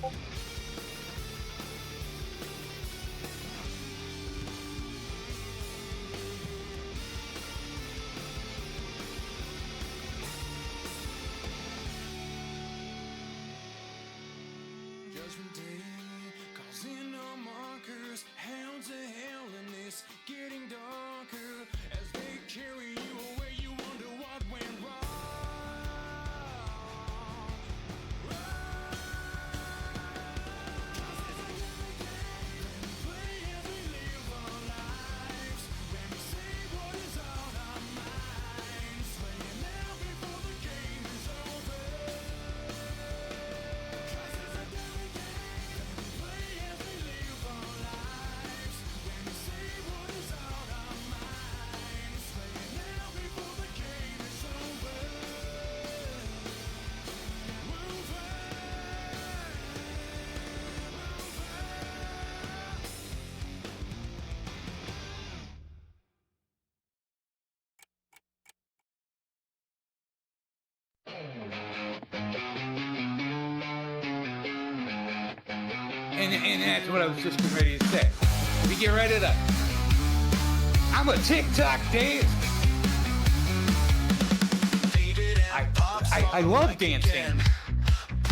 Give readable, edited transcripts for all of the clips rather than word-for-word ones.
Judgment Day, causing no markers, hounds of hell in this getting darker as they carry you away. You wonder what went wrong. Play as we live our lives when we say what is on our minds, slaying now before the game is over. Play as we live our lives when we say what is on our minds, slaying now before the game is over. And that's what I was just getting ready to say. We get right it up. I'm a TikTok Dave. I love dancing.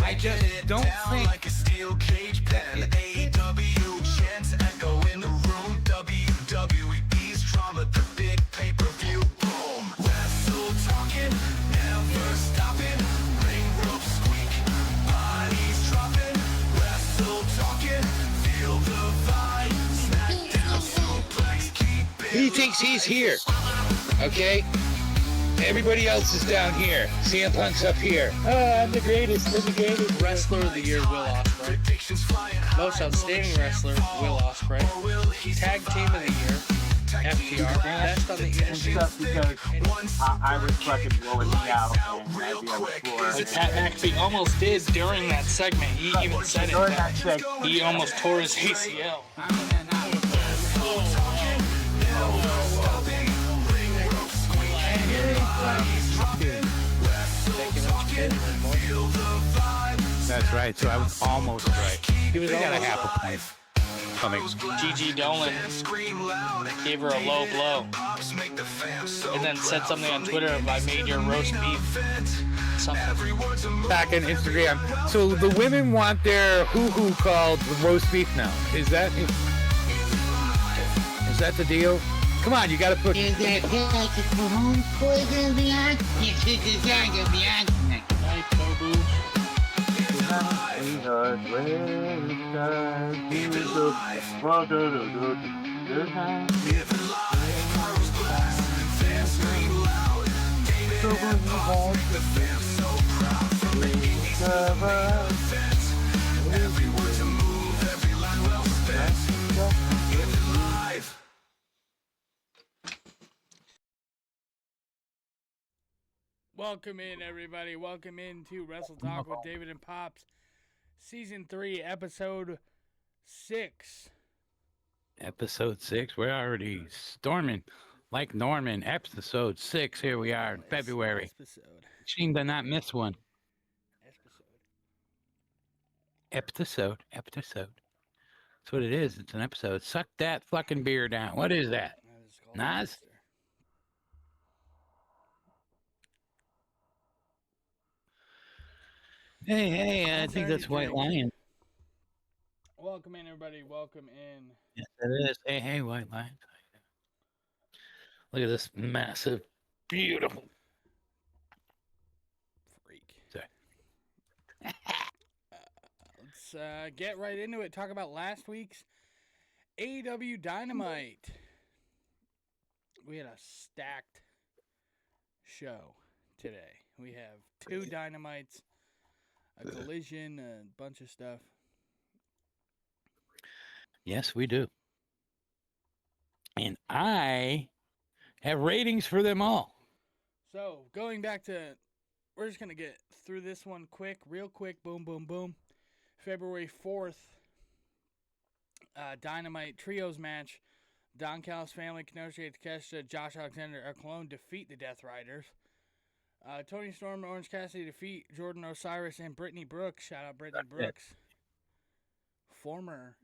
I just don't think like a steel cage pen. AEW chants echo in the room. WWE's drama, the big pay-per-view. Boom. Wrestle talking, never stopping. Ring rope squeak, bodies dropping. Wrestle talking, feel the vibe. Smackdown suplex, keep it. he thinks he's here. Okay? Everybody else is down here. CM Punk's up here. Oh, I'm the greatest. I'm the greatest. Wrestler of the Year, Will Ospreay. Most Outstanding Wrestler, Will Ospreay. Tag Team of the Year, FTR. Best on the Indies. Just because I was fucking blowing me out and I'd be on the floor. Like Pat McAfee almost did during that segment. He even said it. During that segment. He almost tore his ACL. That's right. So I was almost right. He was We got a almost half a point. Coming. Gigi Dolan gave her a low blow and then said something on Twitter of, I made your roast beef something. Back on Instagram. So the women want their hoo-hoo called roast beef now. Is that the deal? Come on, you gotta put. Is that package for homeschool gonna be on? Yes, this is gonna be on tonight. Night, Tobu. Welcome in, everybody. Welcome into Wrestle Talk with David and Pops, Season 3, Episode 6. Episode 6. We're already storming like Norman. Episode 6. Here we are in February. Seem to not miss one. Episode. That's what it is. It's an episode. Suck that fucking beer down. What is that? Nas? Hey, I think that's White Lion. Welcome in, everybody. Welcome in. Yes, it is. Hey, White Lion. Look at this massive, beautiful freak. Sorry. Let's get right into it. Talk about last week's AEW Dynamite. We had a stacked show today. We have 2 Dynamites, a collision, a bunch of stuff. Yes, we do. And I have ratings for them all. So, going back to, we're just going to get through this one real quick, boom, boom, boom. February 4th, Dynamite Trios match. Don Callis family, Kenoshi Takeshita, Josh Alexander, Eric Colon defeat the Death Riders. Tony Storm and Orange Cassidy defeat Jordan Osiris and Brittany Brooks. Shout out Brittany Brooks. former.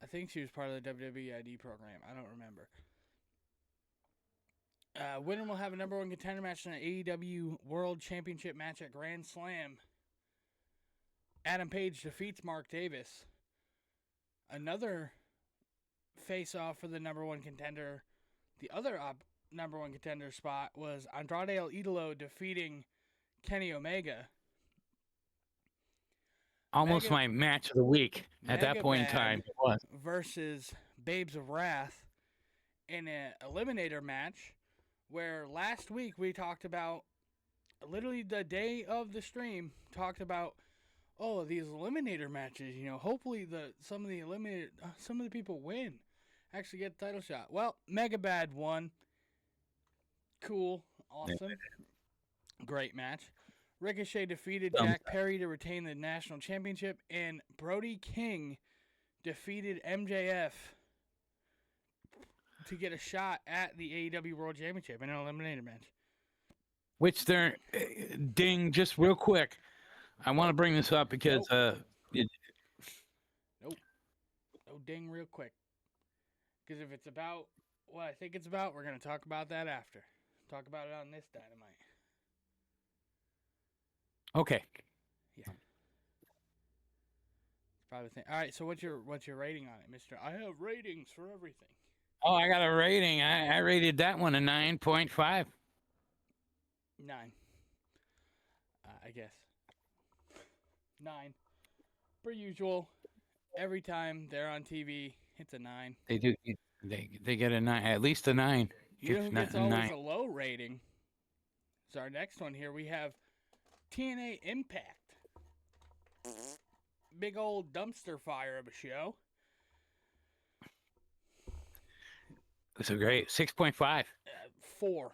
I think she was part of the WWE ID program. I don't remember. Winner will have a number one contender match in an AEW World Championship match at Grand Slam. Adam Page defeats Mark Davis. Another face-off for the number one contender. The other number one contender spot was Andrade El Idolo defeating Kenny Omega. Almost my match of the week at that point in time. It was. Versus Babes of Wrath in an eliminator match where last week we talked about, literally the day of the stream, talked about, these eliminator matches, hopefully some of the people win, actually get the title shot. Well, Megabad won. Cool. Awesome. Great match. Ricochet defeated Jack Perry to retain the national championship, and Brody King defeated MJF to get a shot at the AEW World Championship in an eliminator match. Which they're ding, just real quick. I want to bring this up because Nope. No ding real quick. Because if it's about what I think it's about, we're going to talk about that after. Talk about it on this Dynamite. Okay. Yeah. It's probably the thing. All right, so what's your rating on it, Mr.? I have ratings for everything. Oh, I got a rating. I rated that one a 9.5. 9. I guess. 9. Per usual. Every time they're on TV, it's a 9. They do. They get a 9, at least a 9. You know who if not gets a always 9. a low rating? So our next one here, we have TNA Impact. Big old dumpster fire of a show. It's a great 6.5. 4.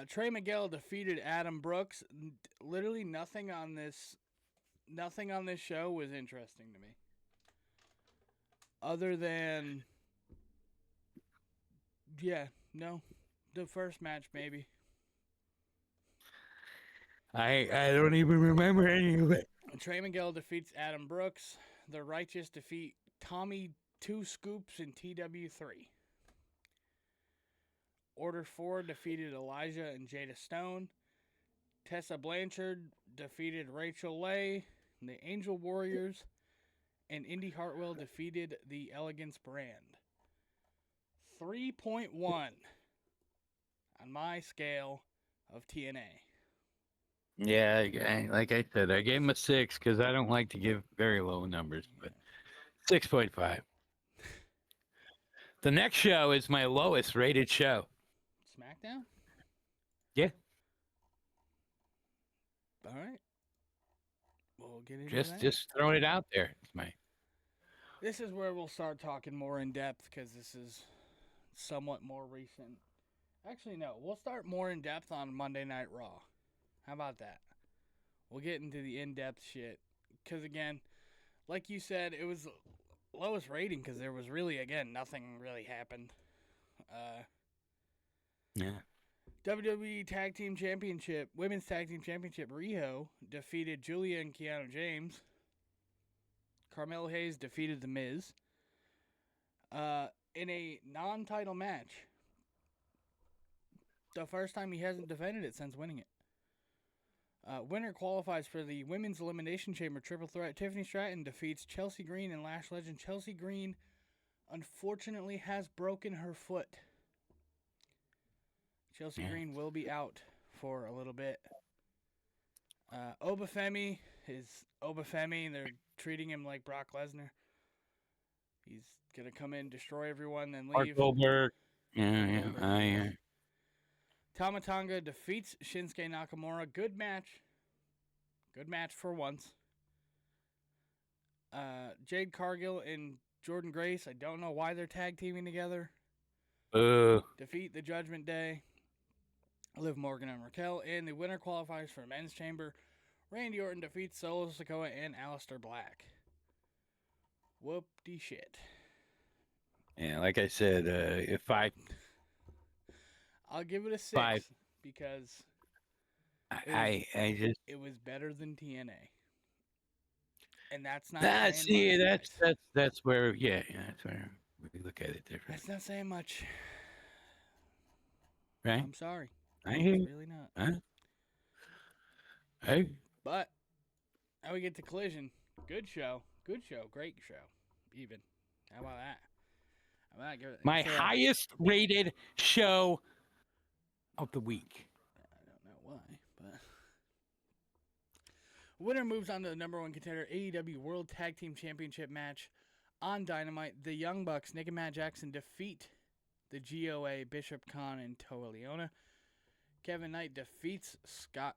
Trey Miguel defeated Adam Brooks. Literally nothing on this show was interesting to me. Other than, the first match maybe. I don't even remember any of it. Trey Miguel defeats Adam Brooks. The Righteous defeat Tommy Two Scoops in TW3. Order 4 defeated Elijah and Jada Stone. Tessa Blanchard defeated Rachel Leigh, the Angel Warriors, and Indy Hartwell defeated the Elegance Brand. 3.1 on my scale of TNA. Yeah, like I said, I gave him a 6 because I don't like to give very low numbers, but 6.5. The next show is my lowest rated show. Smackdown? Yeah. All right. We'll get into that. Just throwing it out there. This is where we'll start talking more in depth because this is somewhat more recent. Actually, no. We'll start more in depth on Monday Night Raw. How about that? We'll get into the in-depth shit. Because, again, like you said, it was lowest rating because there was really, again, nothing really happened. Yeah. WWE Tag Team Championship, Women's Tag Team Championship, Riho defeated Julia and Keanu James. Carmelo Hayes defeated The Miz. In a non-title match. The first time he hasn't defended it since winning it. Winner qualifies for the Women's Elimination Chamber Triple Threat. Tiffany Stratton defeats Chelsea Green and Lash Legend. Chelsea Green, unfortunately, has broken her foot. Chelsea Green will be out for a little bit. Obafemi is Obafemi. They're treating him like Brock Lesnar. He's going to come in, destroy everyone, then leave. Goldberg. Yeah. Tama Tonga defeats Shinsuke Nakamura. Good match. Good match for once. Jade Cargill and Jordan Grace. I don't know why they're tag teaming together. Defeat the Judgment Day. Liv Morgan and Raquel. And the winner qualifies for Men's Chamber. Randy Orton defeats Solo Sikoa and Aleister Black. Whoop-de shit. Yeah, like I said, if I'll give it a 6 5. because I just it was better than TNA. And that's not That's saying much, guys. that's where that's where we look at it different, That's not saying much. right? I'm sorry. I hear It's you. really not. Huh? Hey, But now we get to Collision. Good show. Good show. Great show. Even. How about that? How about that? Give it, my say that. highest rated show of the week. I don't know why, but winner moves on to the number 1 contender AEW World Tag Team Championship match on Dynamite. The Young Bucks, Nick and Matt Jackson, defeat the GOA, Bishop Khan and Toa Leona. Kevin Knight defeats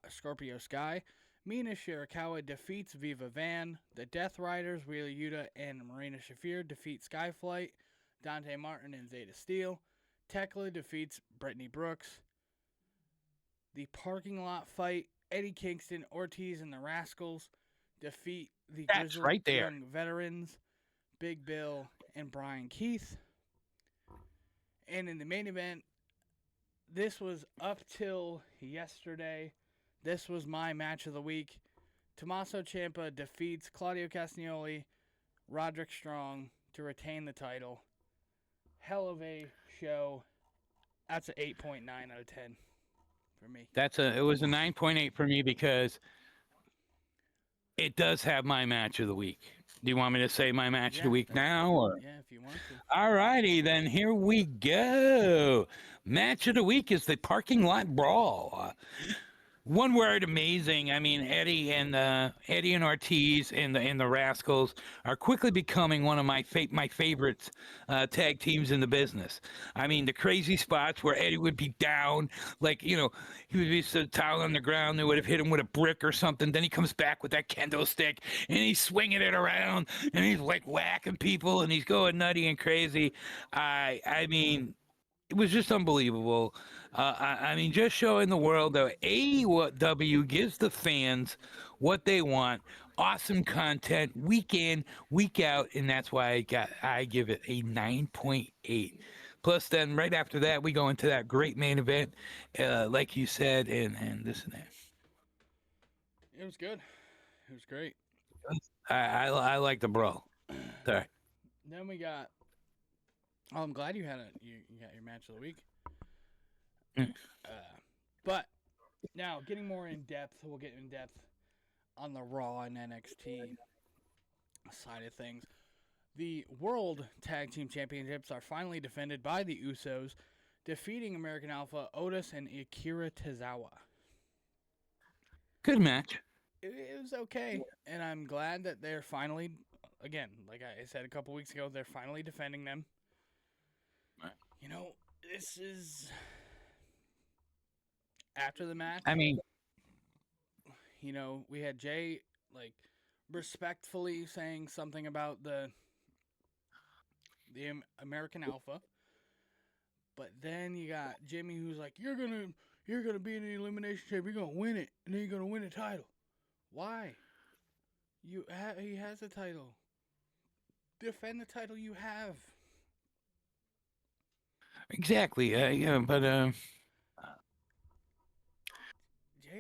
Scorpio Sky. Mina Shirakawa defeats Viva Van. The Death Riders, Wheeler Yuta and Marina Shafir, defeat Skyflight, Dante Martin and Zeta Steel. Tekla defeats Brittany Brooks. The parking lot fight, Eddie Kingston, Ortiz, and the Rascals defeat the That's Grizzled right there. Young Veterans, Big Bill and Brian Keith. And in the main event, this was up till yesterday. This was my match of the week. Tommaso Ciampa defeats Claudio Castagnoli, Roderick Strong to retain the title. Hell of a show. That's an 8.9 out of 10 for me. It was a 9.8 for me because it does have my match of the week. Do you want me to say my match of the week now? Or? Yeah, if you want to. All righty, then here we go. Match of the week is the parking lot brawl. One word, amazing. I mean, Eddie and Ortiz and the Rascals are quickly becoming one of my favorites tag teams in the business. I mean, the crazy spots where Eddie would be down, like, he would be so towel on the ground, they would have hit him with a brick or something. Then he comes back with that kendo stick and he's swinging it around and he's like whacking people and he's going nutty and crazy. I mean, it was just unbelievable. I mean, just showing the world that AEW gives the fans what they want. Awesome content, week in, week out, and that's why I give it a 9.8. Plus, then right after that, we go into that great main event, like you said, and this and that. It was good. It was great. I like the brawl. Sorry. Then we got. Oh, I'm glad you got your match of the week. But now, getting more in depth, we'll get in depth on the Raw and NXT side of things. The World Tag Team Championships are finally defended by the Usos, defeating American Alpha, Otis, and Akira Tozawa. Good match. It was okay, and I'm glad that they're finally, again, like I said a couple weeks ago, they're finally defending them. Right. This is after the match. I mean, we had Jay respectfully saying something about the American Alpha, but then you got Jimmy who's like, you're gonna be in the elimination chamber, you're gonna win it, and then you're gonna win a title. Why? He has a title. Defend the title you have. exactly. But Jay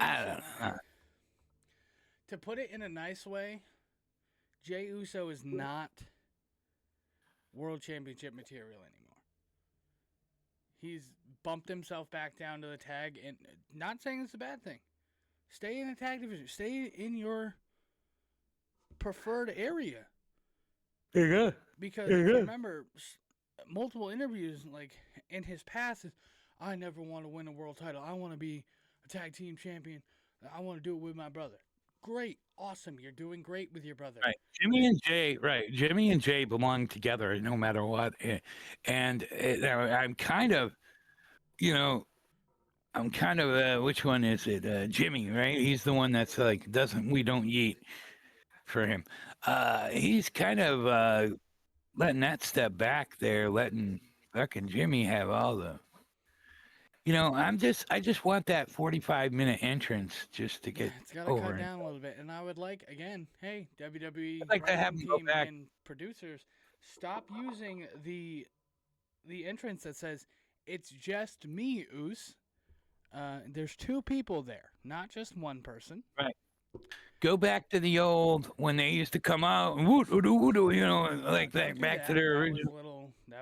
I don't know. To put it in a nice way, Jey Uso is not world championship material anymore. He's bumped himself back down to the tag, and not saying it's a bad thing. Stay in the tag division. Stay in your preferred area. You're good. Because if you remember, multiple interviews in his past is, I never want to win a world title. I want to be a tag team champion. I want to do it with my brother. Great. Awesome. You're doing great with your brother. Right. Jimmy and Jay belong together no matter what. And I'm kind of, which one is it? Jimmy, right? He's the one that's like, we don't yeet for him. He's kind of letting that step back there, letting fucking Jimmy have all the. I just want that 45-minute entrance just to get it's got to over cut it. down a little bit. And I would like, again, hey, WWE I'd like to have him go team back. and producers, stop using the entrance that says, it's just me, Oos. There's two people there, not just one person. Right. Go back to the old when they used to come out and woot, woot, woot, woot, you know, like Don't that. do Back to that. their That original.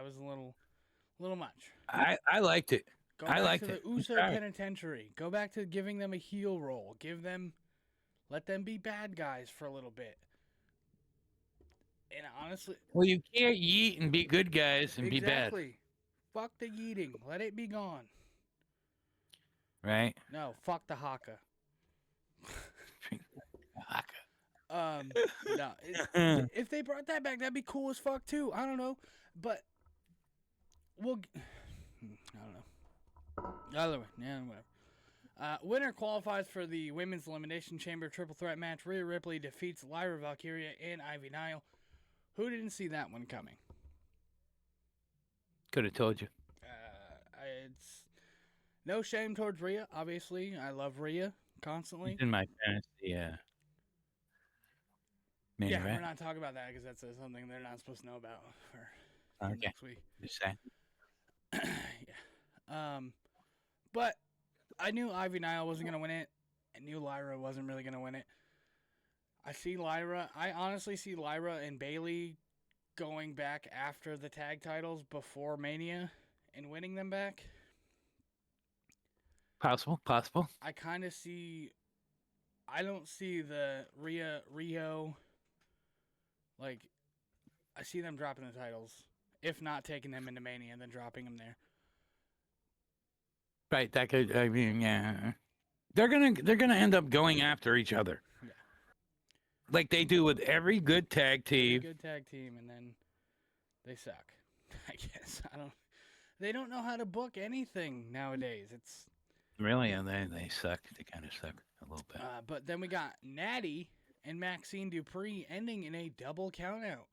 was a little much. I liked it. Go I back liked to the it. I'm Uso sorry. Penitentiary. Go back to giving them a heel role. Let them be bad guys for a little bit. And honestly, Well, you can't yeet and be good guys and be bad, exactly. Fuck the yeeting. Let it be gone. right? No, fuck the haka. No, if they brought that back, that'd be cool as fuck too. I don't know, but we'll. I don't know. Either way, yeah, whatever. Winner qualifies for the Women's Elimination Chamber Triple Threat match. Rhea Ripley defeats Lyra Valkyria and Ivy Nile. Who didn't see that one coming? Could have told you. It's no shame towards Rhea. Obviously, I love Rhea constantly. It's in my fantasy, main Yeah, event. we're not talking about that because that's something they're not supposed to know about for Okay. next week. Just saying. Yeah. But I knew Ivy Nile wasn't gonna win it. I knew Lyra wasn't really gonna win it. I honestly see Lyra and Bailey going back after the tag titles before Mania and winning them back. Possible. I kind of see. I don't see the Rio. Like, I see them dropping the titles, if not taking them into Mania and then dropping them there. Right. That could. I mean, yeah. They're gonna end up going after each other. Yeah. Like they do with every good tag team. Good tag team, and then they suck. I guess They don't know how to book anything nowadays. It's Really, and they suck. They kind of suck a little bit. but then we got Natty and Maxine Dupree ending in a double countout.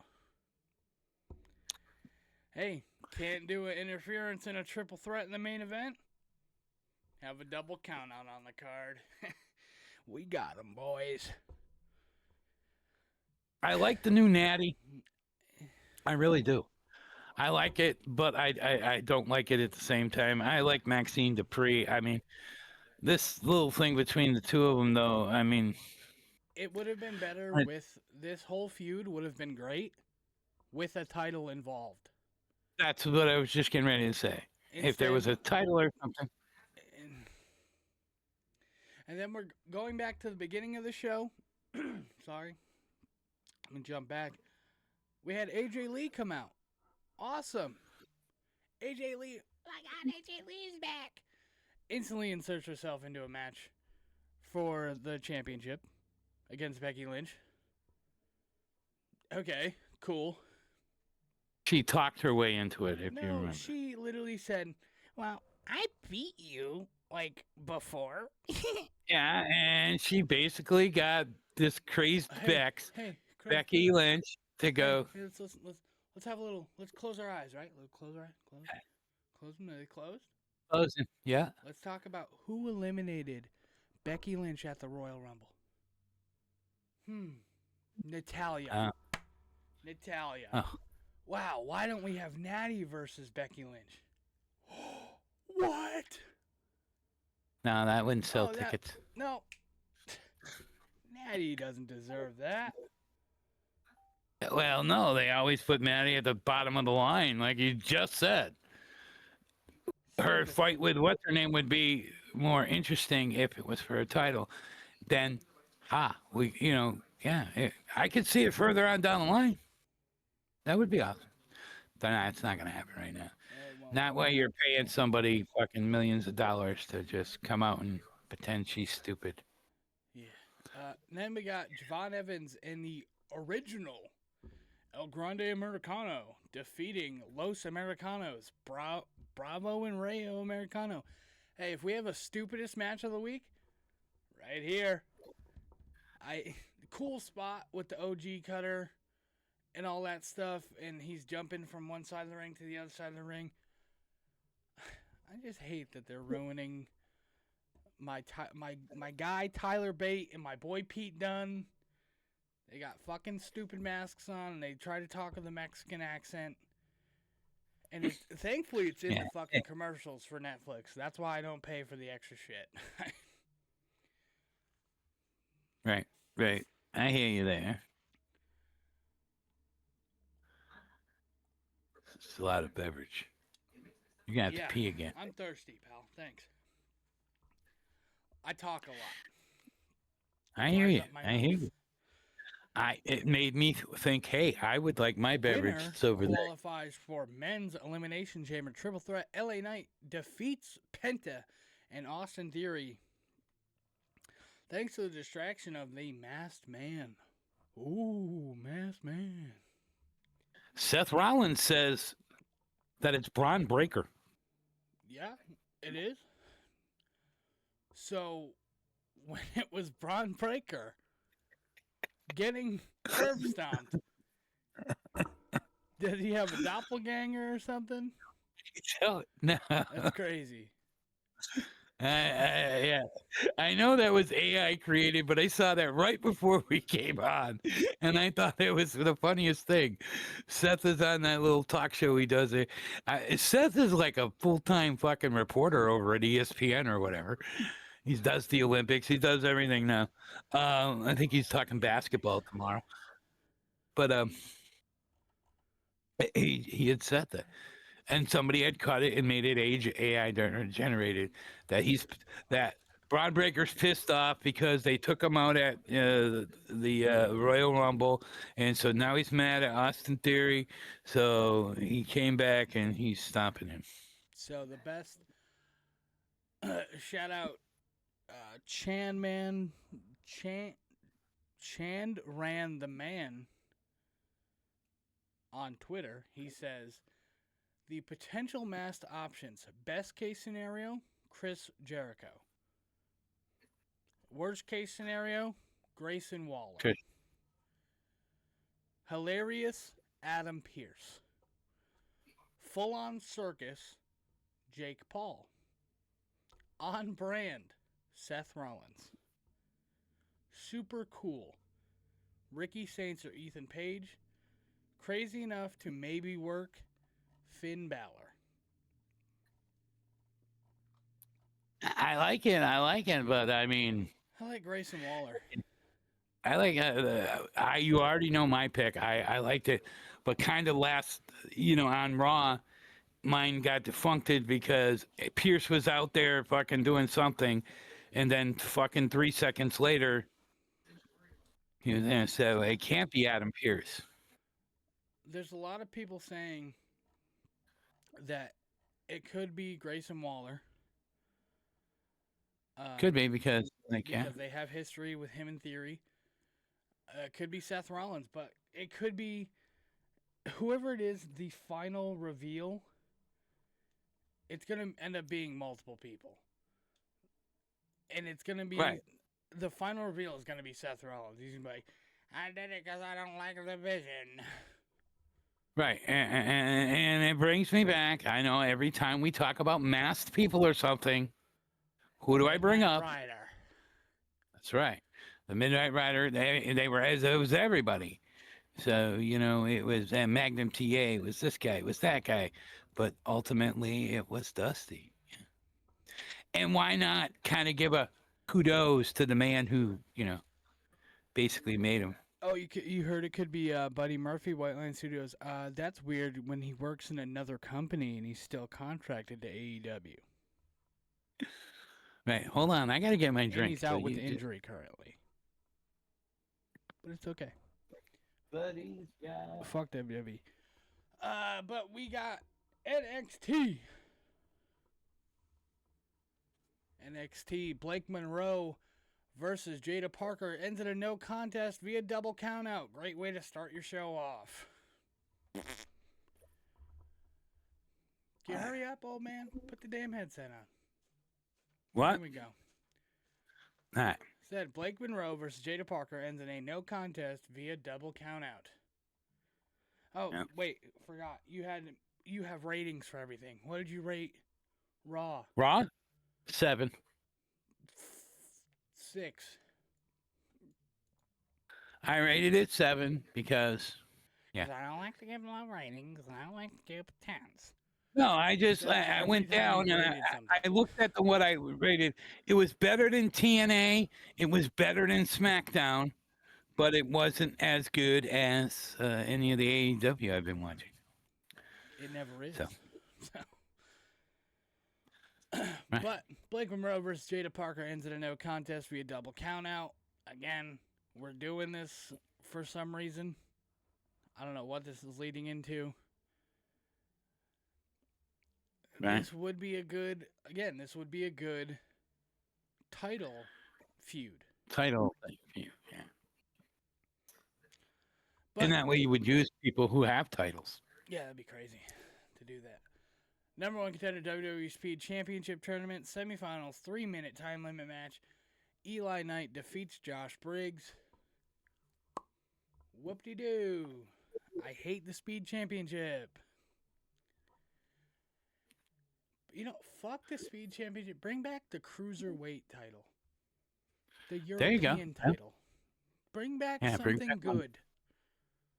Hey, can't do an interference in a triple threat in the main event? Have a double countout on the card. We got them, boys. I like the new Natty. I really do. I like it, but I don't like it at the same time. I like Maxine Dupree. I mean, this little thing between the two of them, though. I mean, It would have been better with this whole feud would have been great with a title involved. that's what I was just getting ready to say. If there was a title or something. And then we're going back to the beginning of the show. Sorry. Let me jump back. We had AJ Lee come out. Awesome. AJ Lee. Oh my God, AJ Lee's back. Instantly inserts herself into a match for the championship against Becky Lynch. Okay, cool. She talked her way into it, if you No, remember. she literally said, well, I beat you, like, before. Yeah, and she basically got this crazed Bex, Hey, Becky Lynch, to go. Hey, let's have a little. Let's close our eyes, right? Let's close our eyes. Close them. Are they closed? Closing. Yeah. Let's talk about who eliminated Becky Lynch at the Royal Rumble. Natalia. Natalia. Oh. Wow. Why don't we have Natty versus Becky Lynch? What? No, that wouldn't sell Oh, tickets. No. Natty doesn't deserve that. Well, no, they always put Maddie at the bottom of the line, like you just said. Her fight with what's her name would be more interesting if it was for a title. Then, I could see it further on down the line. That would be awesome. But nah, it's not gonna happen right now. Not while you're paying somebody fucking millions of dollars to just come out and pretend she's stupid. Yeah. Then we got Javon Evans in the original El Grande Americano defeating Los Americanos, Bravo and Rayo Americano. Hey, if we have a stupidest match of the week, right here. Cool spot with the OG cutter and all that stuff, and he's jumping from one side of the ring to the other side of the ring. I just hate that they're ruining my guy Tyler Bate and my boy Pete Dunne. They got fucking stupid masks on, and they try to talk with a Mexican accent. And thankfully, it's in the fucking commercials for Netflix. That's why I don't pay for the extra shit. Right. Right. I hear you there. It's a lot of beverage. You're going to have to pee again. I'm thirsty, pal. Thanks. I talk a lot. I hear Dries you. up my I hear mouth. you. It made me think, hey, I would like my beverage Winner that's over there. qualifies for men's elimination chamber triple threat. LA Knight defeats Penta and Austin Theory thanks to the distraction of the masked man. Ooh, masked man. Seth Rollins says that it's Braun Breaker. Yeah, it is. So when it was Braun Breaker getting curb stomped, did he have a doppelganger or something? No. That's crazy. Yeah, I know that was AI created, but I saw that right before we came on, and I thought it was the funniest thing. Seth is on that little talk show he does. Seth is like a full-time fucking reporter over at ESPN or whatever. He does the Olympics. He does everything now. I think he's talking basketball tomorrow. But he had said that. And somebody had cut it and made it AI generated. That Braun Breaker's pissed off because they took him out at the Royal Rumble, and so now he's mad at Austin Theory. So he came back and he's stopping him. So the best shout out Chand ran the man on Twitter. He says the potential masked options: best case scenario, Chris Jericho. Worst case scenario, Grayson Waller. Okay. Hilarious, Adam Pearce. Full on circus, Jake Paul. On brand, Seth Rollins. Super cool, Ricky Saints or Ethan Page. Crazy enough to maybe work, Finn Balor. I like it, but I mean, I like Grayson Waller. I like. You already know my pick. I liked it, but kind of last, on Raw, mine got defuncted because Pierce was out there fucking doing something, and then fucking 3 seconds later, he was there. So it can't be Adam Pierce. There's a lot of people saying that it could be Grayson Waller. Could be because they have history with him in Theory. It could be Seth Rollins, but it could be whoever it is. The final reveal, it's gonna end up being multiple people, and it's gonna be the final reveal is gonna be Seth Rollins. He's gonna be like, "I did it because I don't like the vision." Right, and it brings me back. I know every time we talk about masked people or something, who do I bring up? Rider. That's right. The Midnight Rider, they were, it was everybody. So, it was Magnum TA, it was this guy, it was that guy. But ultimately, it was Dusty. And why not kind of give a kudos to the man who, basically made him. Oh, you heard it could be Buddy Murphy, White Line Studios. That's weird when he works in another company and he's still contracted to AEW. Right, hold on. I got to get my drink. And he's out with injury currently. But it's okay. Buddy's got... Fuck WWE. But we got NXT. NXT, Blake Monroe versus Jada Parker ends in a no contest via double countout. Great way to start your show off. Can you hurry up, old man? Put the damn headset on. What? Here we go. All right. Said Blake Monroe versus Jada Parker ends in a no contest via double countout. Oh, Yep. Wait, forgot. You have ratings for everything. What did you rate Raw? Raw? 7. 6. I rated it 7 because, yeah. 'Cause I don't like to give low ratings, and I don't like to give 10s. No, I went down and I looked at what I rated. It was better than TNA. It was better than Smackdown. but it wasn't as good as any of the AEW I've been watching. It never is. So. Right. But Blake Monroe versus Jada Parker ends in a no contest via double countout. Again, we're doing this for some reason. I don't know what this is leading into. Right. This would be a good title feud. Title feud, yeah. But, And that way you would use people who have titles. Yeah, that'd be crazy to do that. Number 1 contender WWE Speed Championship Tournament semifinals 3-minute time limit match. Eli Knight defeats Josh Briggs. Whoop-de-doo. I hate the Speed Championship. You know, fuck the Speed Championship. Bring back the Cruiserweight title. The There you go. European title. Bring back something good.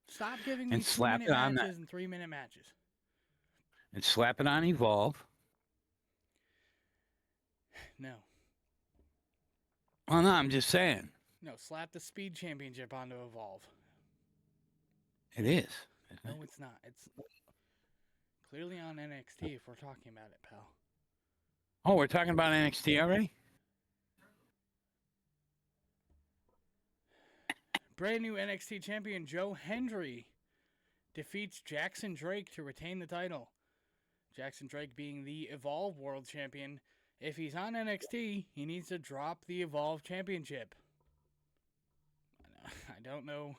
Stop giving me 2-minute matches and 3-minute matches. And slap it on Evolve. No. Well, no, I'm just saying. No, slap the Speed Championship onto Evolve. It is. No, it's not. It's clearly on NXT if we're talking about it, pal. Oh, we're talking about NXT already? Brand new NXT champion Joe Hendry defeats Jackson Drake to retain the title. Jackson Drake being the Evolve World Champion. If he's on NXT, he needs to drop the Evolve Championship. I don't know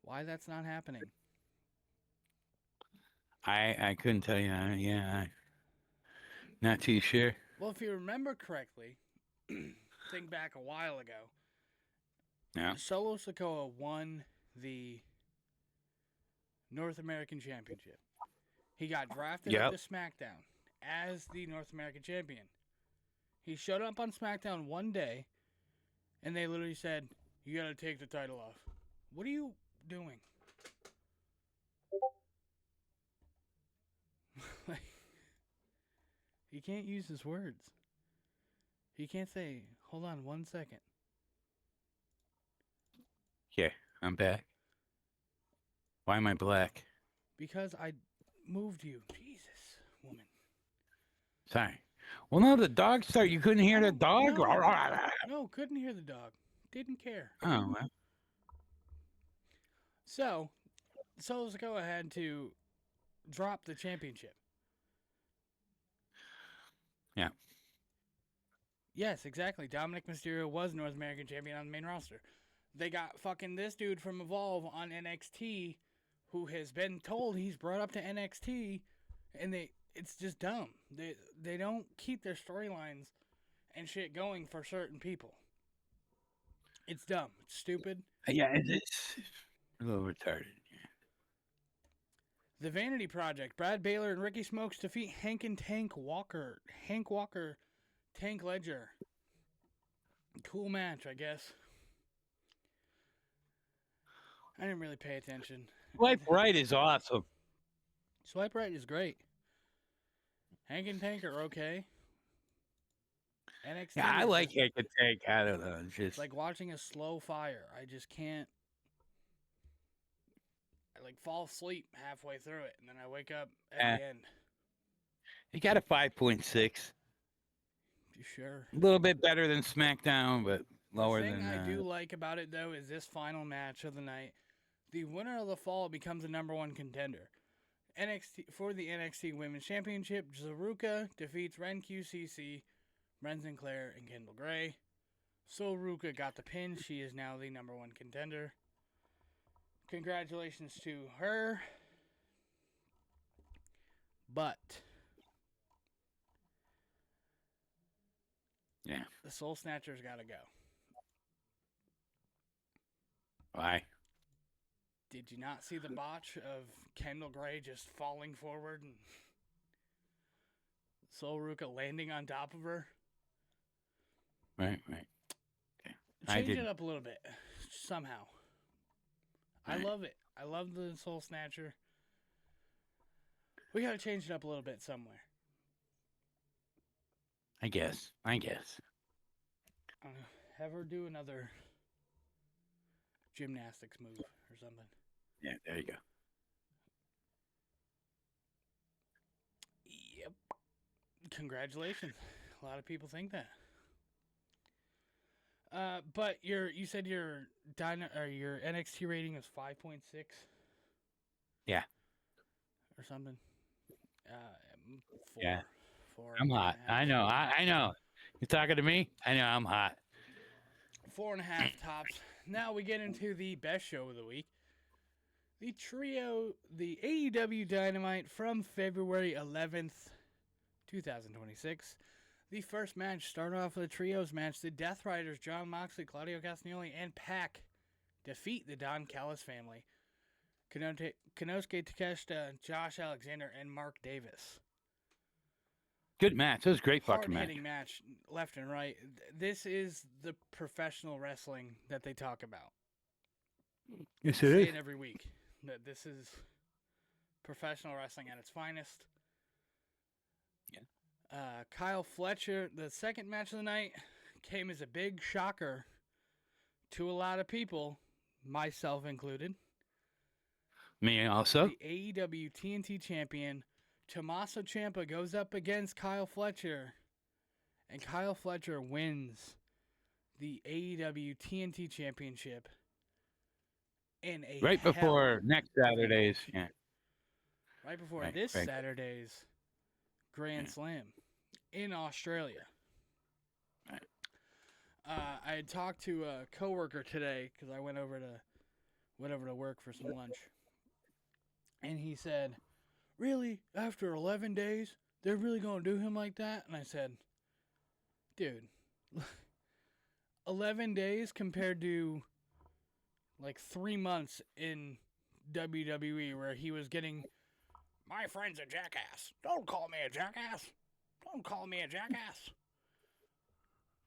why that's not happening. I couldn't tell you. Not too sure. Well, if you remember correctly, think back a while ago, Yeah. Solo Sikoa won the North American Championship. He got drafted up to SmackDown as the North American Champion. He showed up on SmackDown one day, and they literally said, "You gotta take the title off." What are you doing? Like, he can't use his words. He can't say, "Hold on 1 second." Yeah, I'm back. Why am I black? Because I moved you. Jesus, woman. Sorry. Well, no, the dog started. You couldn't hear the dog? No, couldn't hear the dog. Didn't care. Oh, well. So, Solo Sikoa had to drop the championship. Yeah. Yes, exactly. Dominic Mysterio was North American Champion on the main roster. They got fucking this dude from Evolve on NXT who has been told he's brought up to NXT, and it's just dumb. They don't keep their storylines and shit going for certain people. It's dumb. It's stupid. Yeah, it's a little retarded. The Vanity Project. Brad Baylor and Ricky Smokes defeat Hank Walker, Tank Ledger. Cool match, I guess. I didn't really pay attention. Swipe right is awesome. Swipe right is great. Hank and Tank are okay. NXT. Yeah, I like Hank and Tank. I don't know. It's just It's like watching a slow fire. I just can't. I like fall asleep halfway through it, and then I wake up at the end. he got a 5.6. You sure? A little bit better than SmackDown, but lower The thing than. I do like about it though is this final match of the night. The winner of the fall becomes the number 1 contender. For the NXT Women's Championship, Zaruka defeats Ren QCC, Ren Sinclair, and Kendall Gray. So Ruka got the pin. She is now the number 1 contender. Congratulations to her. But Yeah. the Soul Snatcher's got to go. Why? Did you not see the botch of Kendall Gray just falling forward and Soul Ruka landing on top of her? Right. Okay. Change it up a little bit, somehow. I love it. I love the Soul Snatcher. We gotta change it up a little bit somewhere. I guess. Have her do another gymnastics move or something. Yeah, there you go. Yep. Congratulations. A lot of people think that. But you said your your NXT rating was 5.6. Yeah. Or something. 4. Yeah. 4. I'm hot. I know. I know. You talking to me? I know I'm hot. 4.5 tops. Now we get into the best show of the week. The trio, the AEW Dynamite from February 11th, 2026. The first match started off with a trios match. The Death Riders, John Moxley, Claudio Castagnoli, and Pac defeat the Don Callis family. Konosuke Takeshita, Josh Alexander, and Mark Davis. Good match. It was a great fucking match. Hard-hitting match, left and right. This is the professional wrestling that they talk about. Yes, I it say is. it every week. That this is professional wrestling at its finest. Yeah. Kyle Fletcher, the second match of the night, came as a big shocker to a lot of people, myself included. Me also. The AEW TNT champion, Tommaso Ciampa, goes up against Kyle Fletcher, and Kyle Fletcher wins the AEW TNT championship in a Right before next Saturday's. Yeah. Right before Right, this right. Saturday's Grand Slam in Australia. Right. I had talked to a coworker today because I went over to work for some lunch, and he said, "Really, after 11 days, they're really gonna do him like that?" And I said, "Dude, 11 days compared to like 3 months in WWE where he was getting." My friend's a jackass. Don't call me a jackass. Don't call me a jackass.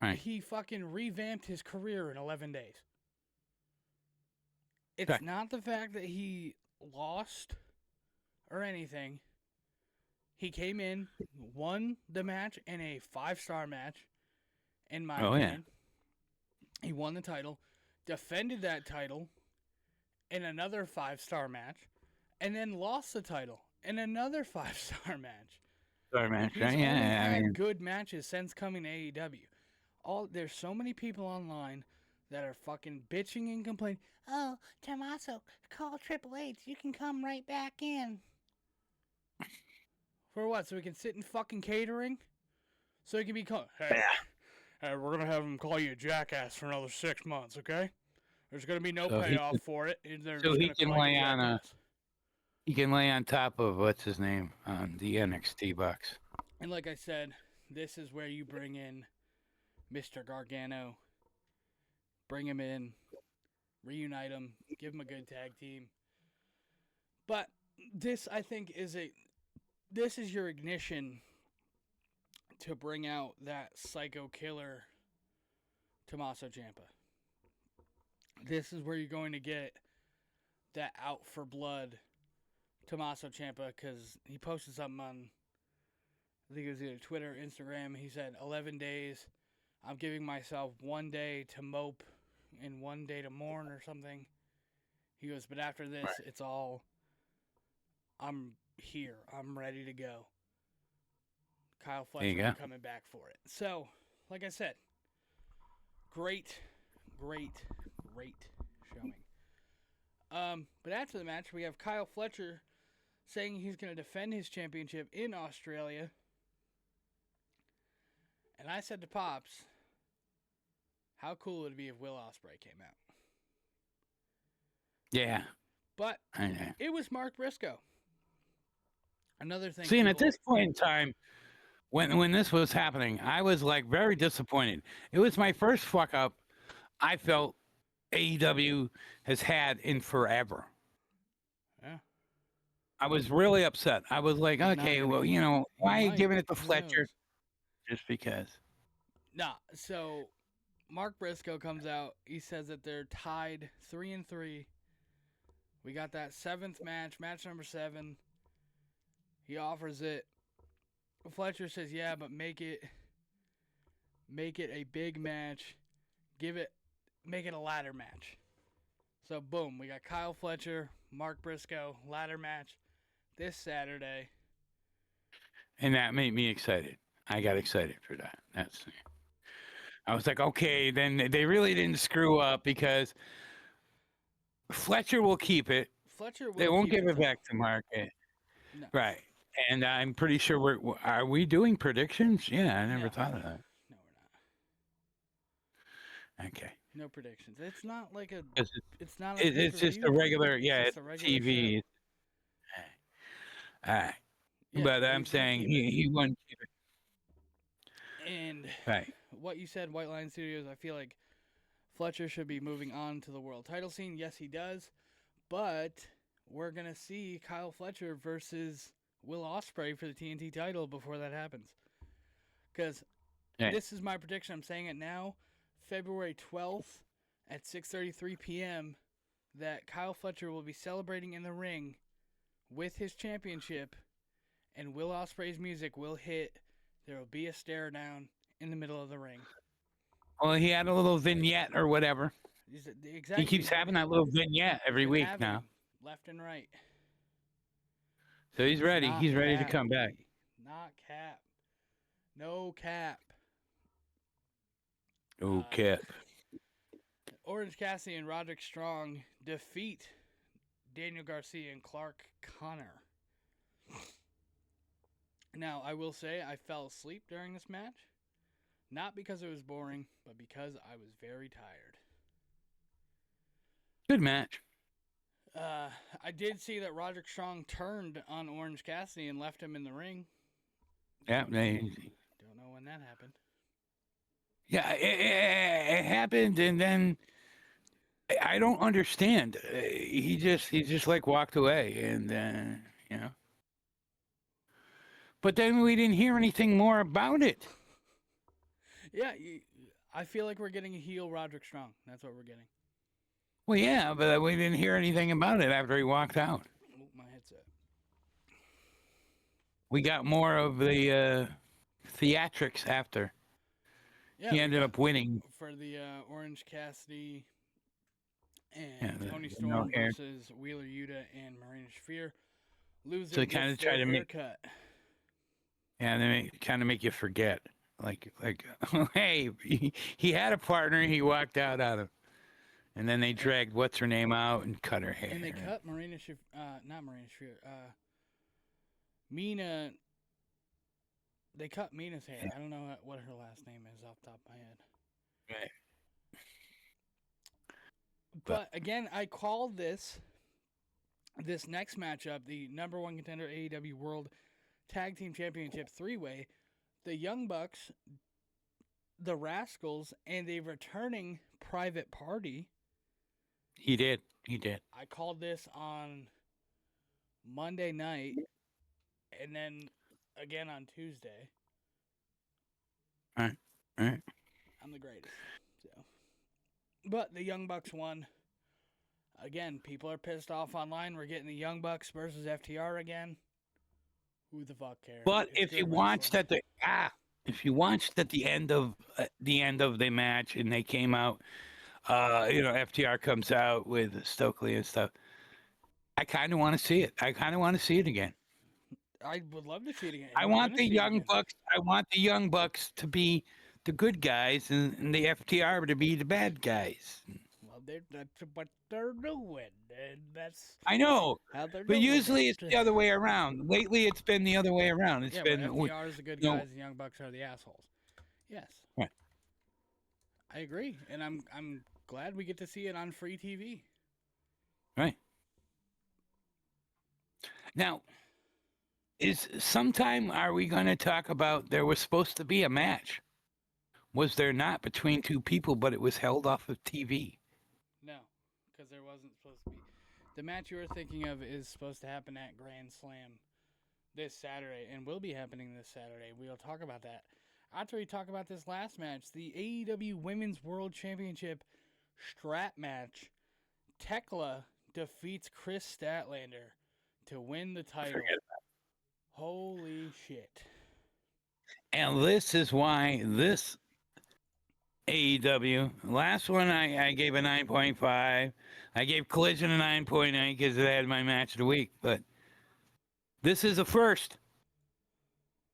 Right. He fucking revamped his career in 11 days. It's Okay. not the fact that he lost or anything. He came in, won the match in a 5-star match, in my opinion. He won the title, defended that title in another 5-star match, and then lost the title in another 5-star match. Sorry, man. He's only Yeah, I had mean, good matches since coming to AEW. There's so many people online that are fucking bitching and complaining. Oh, Tommaso, call Triple H. You can come right back in. For what? So we can sit in fucking catering? So he can be called, hey, we're going to have him call you a jackass for another 6 months, okay? There's going to be no So he payoff can- for it. They're so just he gonna can call you lay on a- jackass. he can lay on top of what's his name on the NXT Bucks. And like I said, this is where you bring in Mr. Gargano. Bring him in, reunite him, give him a good tag team. But this, I think, is your ignition to bring out that psycho killer Tommaso Ciampa. This is where you're going to get that out for blood Tommaso Ciampa, because he posted something on, I think it was either Twitter, Instagram. He said, 11 days, I'm giving myself 1 day to mope and 1 day to mourn or something. He goes, but after this, it's all, I'm here. I'm ready to go. Kyle There you Fletcher go. coming back for it. So, like I said, great showing. But after the match, we have Kyle Fletcher saying he's going to defend his championship in Australia. And I said to Pops, how cool would it be if Will Ospreay came out? Yeah. But I know. it was Mark Briscoe. Another thing. See, and at people- this point in time, when this was happening, I was like very disappointed. It was my first fuck up I felt AEW has had in forever. Yeah. I was really upset. I was like, He's not okay, gonna well, get- you know, why are you might. giving it to Who Fletcher? knows? Just because. Nah, so Mark Briscoe comes out. He says that they're tied 3-3. We got that 7th match number 7. He offers it. Fletcher says, "Yeah, but make it a big match. Make it a ladder match." So, boom, we got Kyle Fletcher, Mark Briscoe, ladder match this Saturday. And that made me excited. I got excited for that. I was like, okay, then they really didn't screw up because Fletcher will keep it. Fletcher will They won't keep give it the back title. to Mark. No. Right. And I'm pretty sure are we doing predictions? Yeah, I never No. thought of that. No, we're not. Okay. No predictions. It's not like a. 'Cause It's not a. it's just a pay-per-view. regular, It's yeah, just it's a regular TV. show. All right. Yeah, But I'm he's gonna saying keep it. he wouldn't keep it. And Right. what you said, White Line Studios, I feel like Fletcher should be moving on to the world title scene. Yes, he does. But we're going to see Kyle Fletcher versus Will Ospreay for the TNT title before that happens. Because this is my prediction. I'm saying it now. February 12th at 6:33 p.m. that Kyle Fletcher will be celebrating in the ring with his championship, and Will Ospreay's music will hit. There will be a stare down in the middle of the ring. Well, he had a little vignette or whatever. Exactly. He keeps having that little vignette every week now. Left and right. So he's ready. Not He's ready to cap, come back. baby. Not cap. No cap. Okay. Orange Cassidy and Roderick Strong defeat Daniel Garcia and Clark Connor. Now, I will say I fell asleep during this match. Not because it was boring, but because I was very tired. Good match. I did see that Roderick Strong turned on Orange Cassidy and left him in the ring. Yeah, Don't know when that happened. yeah, it happened, and then I don't understand. He just like walked away, and you know. But then we didn't hear anything more about it. Yeah, I feel like we're getting a heel Roderick Strong. That's what we're getting. Well, yeah, but we didn't hear anything about it after he walked out. Oh, my headset. We got more of the theatrics after. Yeah, He ended up winning. for the Orange Cassidy and Yeah, Tony no Storm hair. versus Wheeler Yuta and Marina Shafir. Loser So they kinda gets try their to make- haircut. Yeah, they kind of make you forget. Like, hey, he had a partner. He walked out on him. And then they dragged what's her name out and cut her hair. And they cut Marina not Marina Shafir, Mina. They cut Mina's hair. I don't know what her last name is off the top of my head. Right. But again, I called this next matchup the number one contender AEW World Tag Team Championship 3-way. The Young Bucks, the Rascals, and a returning Private Party. He did. I called this on Monday night and then again on Tuesday. All right. I'm the greatest. So, but the Young Bucks won. Again, people are pissed off online. We're getting the Young Bucks versus FTR again. Who the fuck cares? But It's if you good watched wrestling. at the end of the match and they came out, FTR comes out with Stokely and stuff. I kind of want to see it. I kind of want to see it again. I would love to see it again. I We're want gonna the see it Young again. Bucks. I want the Young Bucks to be the good guys and the FTR to be the bad guys. Well, that's what they're doing. And that's I know, how they're but doing usually it. it's the other way around. Lately, it's been the other way around. It's Yeah, been but FTR is the good you know- guys and Young Bucks are the assholes. Yes. Right. I agree, and I'm glad we get to see it on free TV. right. Now, sometime are we going to talk about there was supposed to be a match? Was there not between two people, but it was held off of TV? No, because there wasn't supposed to be. The match you were thinking of is supposed to happen at Grand Slam this Saturday, and will be happening this Saturday. We'll talk about that after we talk about this last match, the AEW Women's World Championship strap match. Tekla defeats Chris Statlander to win the title. Holy shit. And this is why this AEW. Last one I gave a 9.5. I gave Collision a 9.9 because it had my match of the week. But this is a first.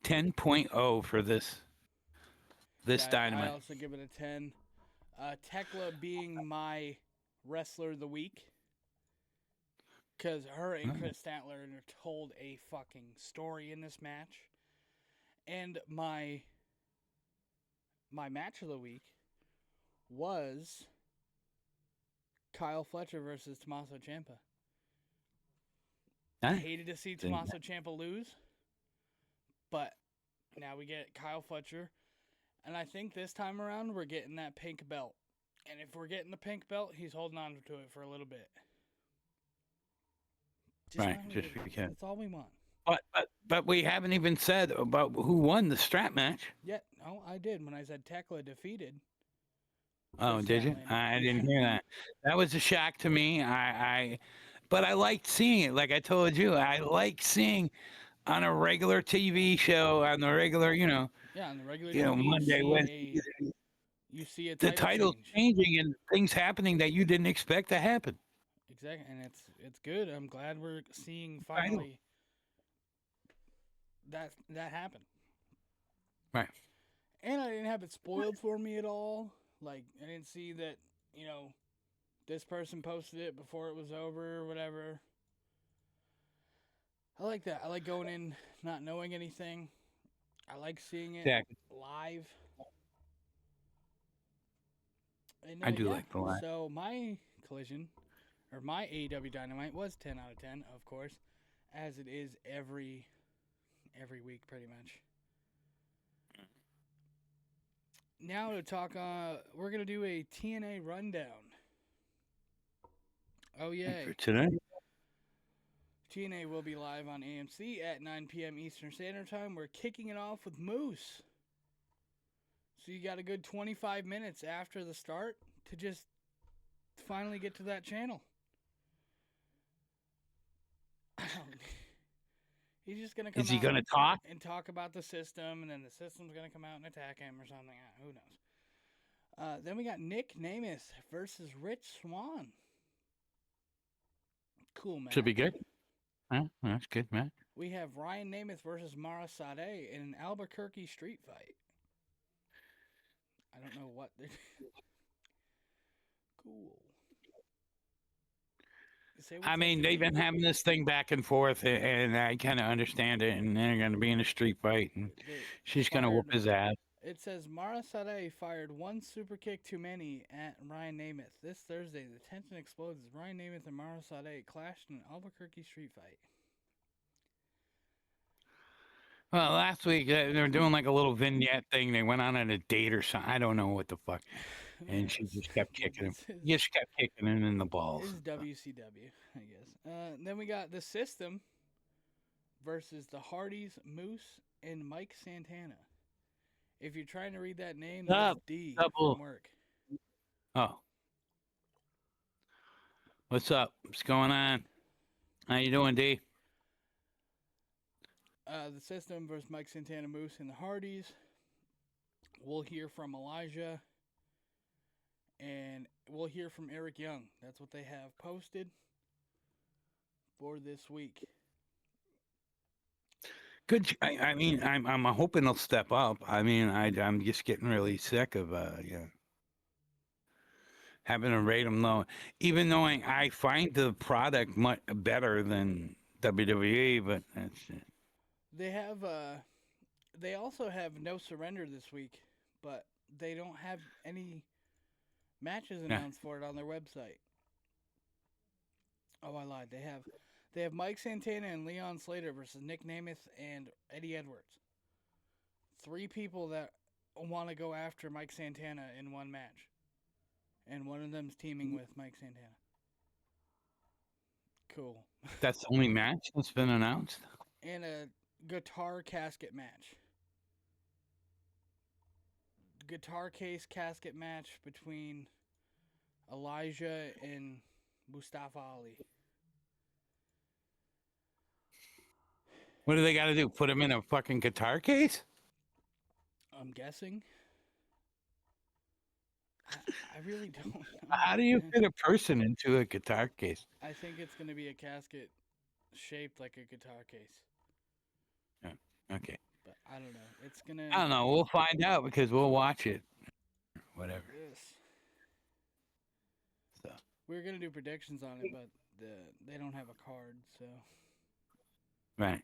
10.0 for this Yeah, I Dynamite. also give it a 10. Tekla being my wrestler of the week. Because her and Chris Statler told a fucking story in this match. And my match of the week was Kyle Fletcher versus Tommaso Ciampa. I hated to see Tommaso Ciampa lose, but now we get Kyle Fletcher, and I think this time around we're getting that pink belt. And if we're getting the pink belt, he's holding on to it for a little bit. Just because. That's all we want. But we haven't even said about who won the strap match. Yeah, no, I did when I said Tekla defeated. Oh, did you? I didn't hear that. That was a shock to me. But I liked seeing it. Like I told you, I like seeing on a regular TV show, on the regular, Yeah, on the regular TV, Monday, Wednesday, you see a the title title's changing and things happening that you didn't expect to happen. Exactly, and it's good. I'm glad we're seeing finally that happened. Right. And I didn't have it spoiled for me at all. Like, I didn't see that, this person posted it before it was over or whatever. I like that. I like going in not knowing anything. I like seeing it live. And, I do like the live. So my Collision, or my AEW Dynamite was 10 out of 10, of course, as it is every week pretty much. Now to talk, we're going to do a TNA rundown. Oh, yay. For today? TNA will be live on AMC at 9 p.m. Eastern Standard Time. We're kicking it off with Moose. So you got a good 25 minutes after the start to just finally get to that channel. He's just going to come out. Is he going to talk? And talk about the system, and then the system's going to come out and attack him or something. Who knows? Then we got Nick Nemeth versus Rich Swann. Cool, man. Should be good. Huh? That's good, man. We have Ryan Nemeth versus Mara Sade in an Albuquerque street fight. I don't know what they're... Cool. I mean, they've been having this thing back and forth, and I kind of understand it, and they're going to be in a street fight, and she's going to whoop his ass. It says, Mara Sade fired one super kick too many at Ryan Nemeth. This Thursday, the tension explodes as Ryan Nemeth and Mara Sade clashed in an Albuquerque street fight. Well, last week, they were doing like a little vignette thing. They went on a date or something. I don't know what the fuck. And she just kept kicking him. Just kept kicking him in the balls. This is WCW, I guess. Then we got The System versus the Hardys, Moose, and Mike Santana. If you're trying to read that name, that's D from work. Oh. What's up? What's going on? How you doing, D? The System versus Mike Santana, Moose, and the Hardys. We'll hear from Elijah. And we'll hear from Eric Young. That's what they have posted for this week. Good. I mean, I'm hoping they'll step up. I mean, I'm just getting really sick of having to rate them low. Even though I find the product much better than WWE, but that's it. They have they also have No Surrender this week, but they don't have any matches announced for it on their website. Oh, I lied. They have Mike Santana and Leon Slater versus Nick Nemeth and Eddie Edwards. 3 people that want to go after Mike Santana in one match. And one of them's teaming with Mike Santana. Cool. That's the only match that's been announced? And a guitar casket match. Guitar case casket match between Elijah and Mustafa Ali. What do they got to do? Put him in a fucking guitar case? I'm guessing. I really don't know. How do you man. fit a person into a guitar case? I think it's gonna be a casket shaped like a guitar case, Okay. but I don't know. It's gonna. I don't know. We'll find out because we'll watch it. Whatever. Yes. So. We were gonna do predictions on it, but they don't have a card, so. Right.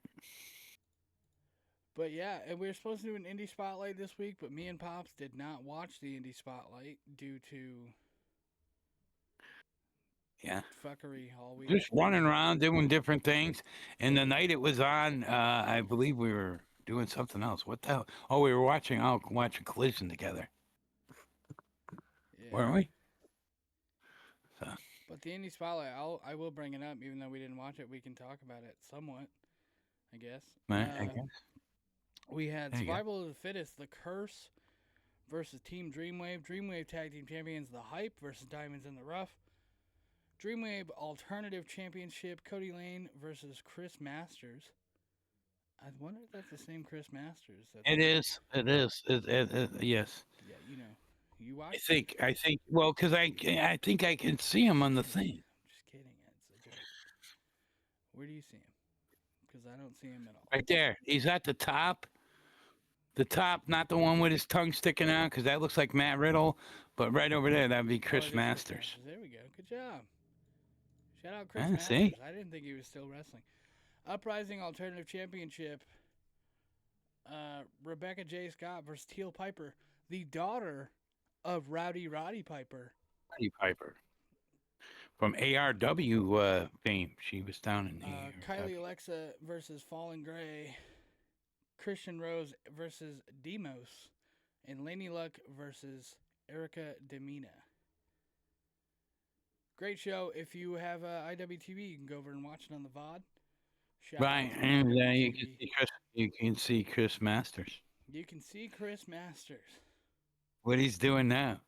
But yeah, and we were supposed to do an indie spotlight this week, but me and Pops did not watch the indie spotlight due to Yeah. fuckery all week. Just running around doing different things. And the night it was on, I believe we were doing something else. What the hell? Oh, we were watching Collision together, Yeah. weren't we? So. But the indie spotlight, I will bring it up, even though we didn't watch it. We can talk about it somewhat, I guess. Right, I guess. We had There you go. Survival of the Fittest, The Curse versus Team Dreamwave. Dreamwave Tag Team Champions, The Hype versus Diamonds in the Rough. Dreamwave Alternative Championship, Cody Lane versus Chris Masters. I wonder if that's the same Chris Masters. It is. It is. Yes. Yeah, you know. You watch? I think. Well, because I think I can see him on the thing. I'm just kidding. It's a joke. Where do you see him? Because I don't see him at all. Right there. He's at the top. The top, not the one with his tongue sticking out, because that looks like Matt Riddle. But right over there, that'd be Oh, Chris it is Masters. There we go. Good job. Shout out Chris Ah, Masters. see? I didn't think he was still wrestling. Uprising Alternative Championship. Rebecca J. Scott versus Teal Piper, the daughter of Rowdy Roddy Piper. Roddy Piper. From ARW fame. She was down in the Kylie Alexa versus Fallen Gray. Christian Rose versus Demos. And Laney Luck versus Erica Demina. Great show. If you have IWTV, you can go over and watch it on the VOD. Shout Right, out to and IWTV. you can see Chris Masters. You can see Chris Masters. What he's doing now.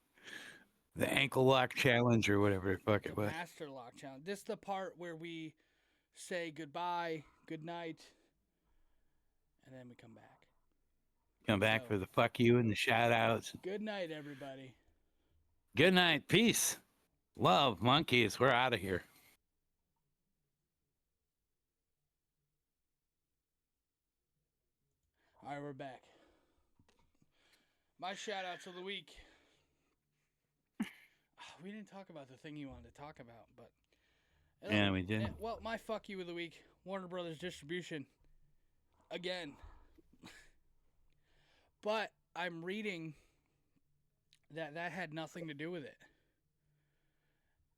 The ankle lock challenge or whatever the fuck it The was. Master Lock Challenge. This is the part where we say goodbye, good night, and then we come back. Come back So- for the fuck you and the shout outs. Good night, everybody. Good night. Peace. Love, monkeys. We're out of here. All right, we're back. My shout outs of the week. We didn't talk about the thing you wanted to talk about, but. Yeah, we did. Well, my fuck you of the week. Warner Brothers Distribution. Again. But I'm reading that had nothing to do with it.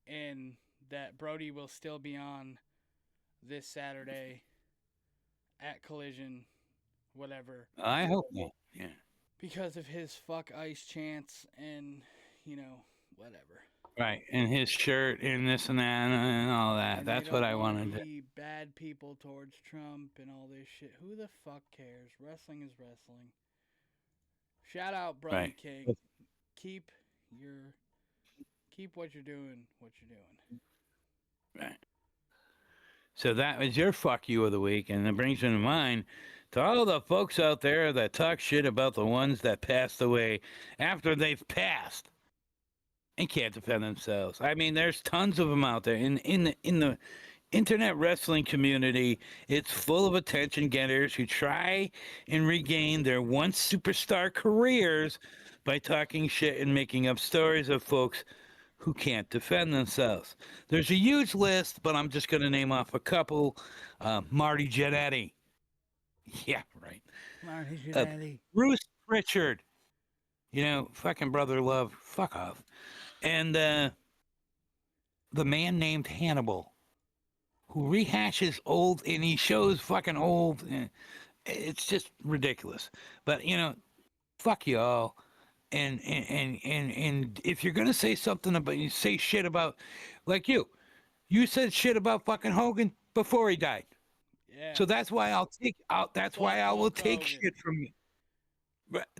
And that Brody will still be on this Saturday at Collision, whatever. I hope not. Yeah. Because of his fuck ice chants and, whatever. Right. And his shirt and this and that and all that. And they That's what don't I wanna wanted to. be bad people towards Trump and all this shit. Who the fuck cares? Wrestling is wrestling. Shout out, Brody Right. King. Keep what you're doing. Right. So that was your fuck you of the week. And it brings me to mind to all the folks out there that talk shit about the ones that passed away after they've passed and can't defend themselves. I mean, there's tons of them out there. In the internet wrestling community, it's full of attention getters who try and regain their once superstar careers by talking shit and making up stories of folks who can't defend themselves. There's a huge list, but I'm just going to name off a couple. Marty Jannetty. Yeah, right. Marty Jannetty. Bruce Pritchard. Fucking Brother Love. Fuck off. And the man named Hannibal, who rehashes old, and he shows fucking old. It's just ridiculous. But, fuck you all. And if you're gonna say something about, you say shit about, like you said shit about fucking Hogan before he died. Yeah. So that's why that's why I will Hulk take Hogan. shit from you.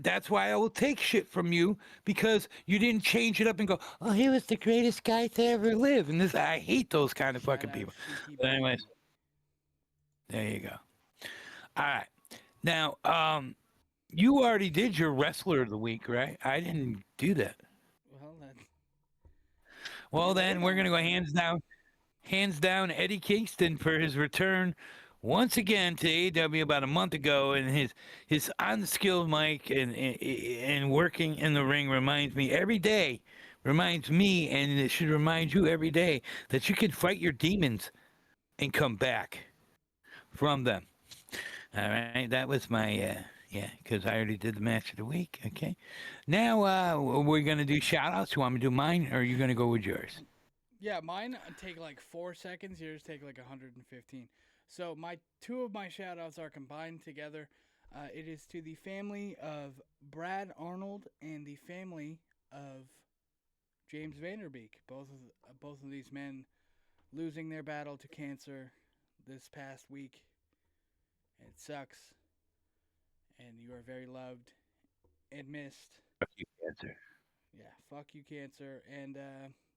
That's why I will take shit from you, because you didn't change it up and go, oh, he was the greatest guy to ever live. And I hate those kind of fucking Shout out people. Cheeky But anyways, Baby. there you go. All right. Now, you already did your wrestler of the week, right? I didn't do that. Well, that's Well, then we're gonna go hands down Eddie Kingston for his return once again to AEW about a month ago, and his unskilled mic and working in the ring reminds me, and it should remind you every day that you can fight your demons and come back from them. All right, that was my because I already did the match of the week. Okay, now we're gonna do shout outs. You want me to do mine, or are you gonna go with yours? Yeah, mine take like 4 seconds. Yours take like 115. So two of my shout outs are combined together. It is to the family of Brad Arnold and the family of James Vanderbeek. Both of these men losing their battle to cancer this past week. It sucks. And you are very loved and missed. Fuck you, cancer. Yeah, fuck you, cancer. And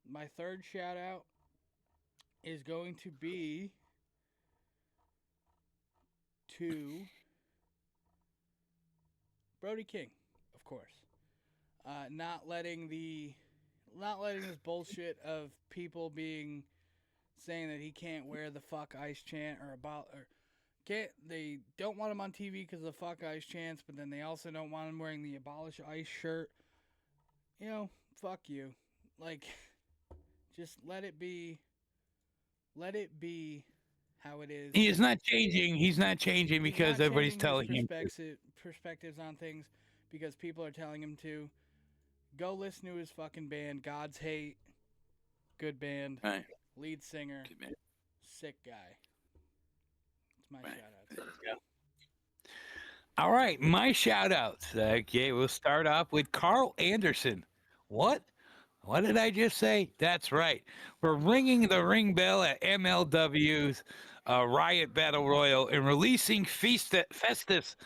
my third shout out is going to be to Brody King, of course. Not letting this bullshit of people saying that he can't wear the fuck ice chant they don't want him on TV because of the fuck ice chants, but then they also don't want him wearing the abolish ice shirt. You know, fuck you. Like, just let it be how it is. He is not changing. He's not changing because everybody's telling him. Perspectives on things because people are telling him to. Go listen to his fucking band, God's Hate. Good band. Right. Lead singer. Good man. Sick guy. It's my shout out. All right, my shout outs. Okay, we'll start off with Carl Anderson. What? What did I just say? That's right. We're ringing the ring bell at MLW's Riot Battle Royal and releasing Festus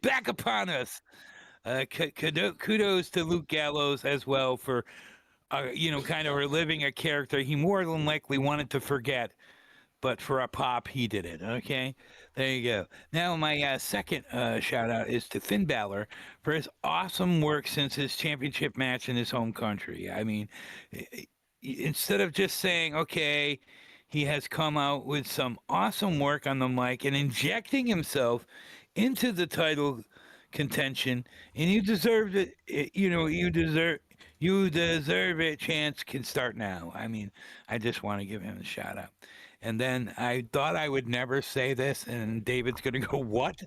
back upon us. Kudos to Luke Gallows as well for, kind of reliving a character he more than likely wanted to forget. But for a pop, he did it. Okay, there you go. Now, my second shout out is to Finn Balor for his awesome work since his championship match in his home country. I mean, instead of just saying, okay, he has come out with some awesome work on the mic and injecting himself into the title contention, and you deserve it. You deserve it. Chance can start now. I mean, I just want to give him a shout out. And then I thought I would never say this, and David's going to go, what?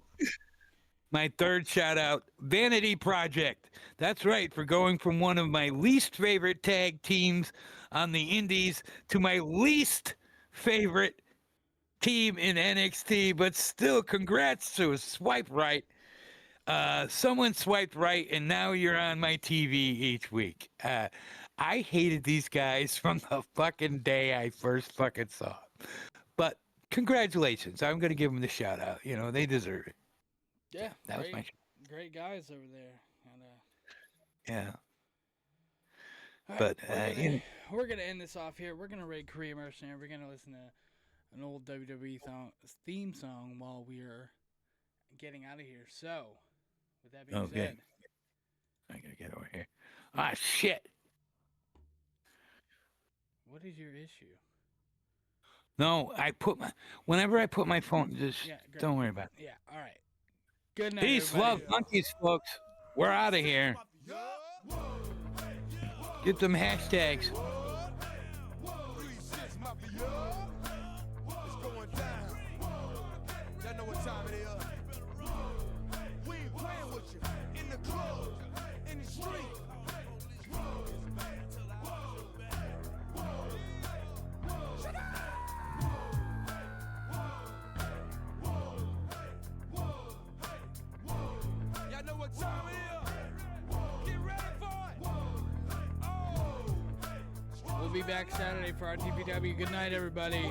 My third shout out, Vanity Project. That's right, for going from one of my least favorite tag teams on the Indies to my least favorite team in NXT, but still congrats to Swipe Right. Someone swiped right, and now you're on my TV each week. I hated these guys from the fucking day I first fucking saw them. But congratulations. I'm going to give them the shout out. They deserve it. Yeah. That was my great guys over there. And, yeah. Right, but we're going to end this off here. We're going to raid Korea Mercenary. We're going to listen to an old WWE theme song while we're getting out of here. So, with that being said. I got to get over here. Ah, shit. What is your issue? No, whenever I put my phone, don't worry about it. Yeah, all right. Good night. Peace, everybody. love, monkeys, folks. We're out of here. Get them hashtags. We'll be back Saturday for our TPW. Good night, everybody.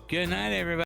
Good night, everybody.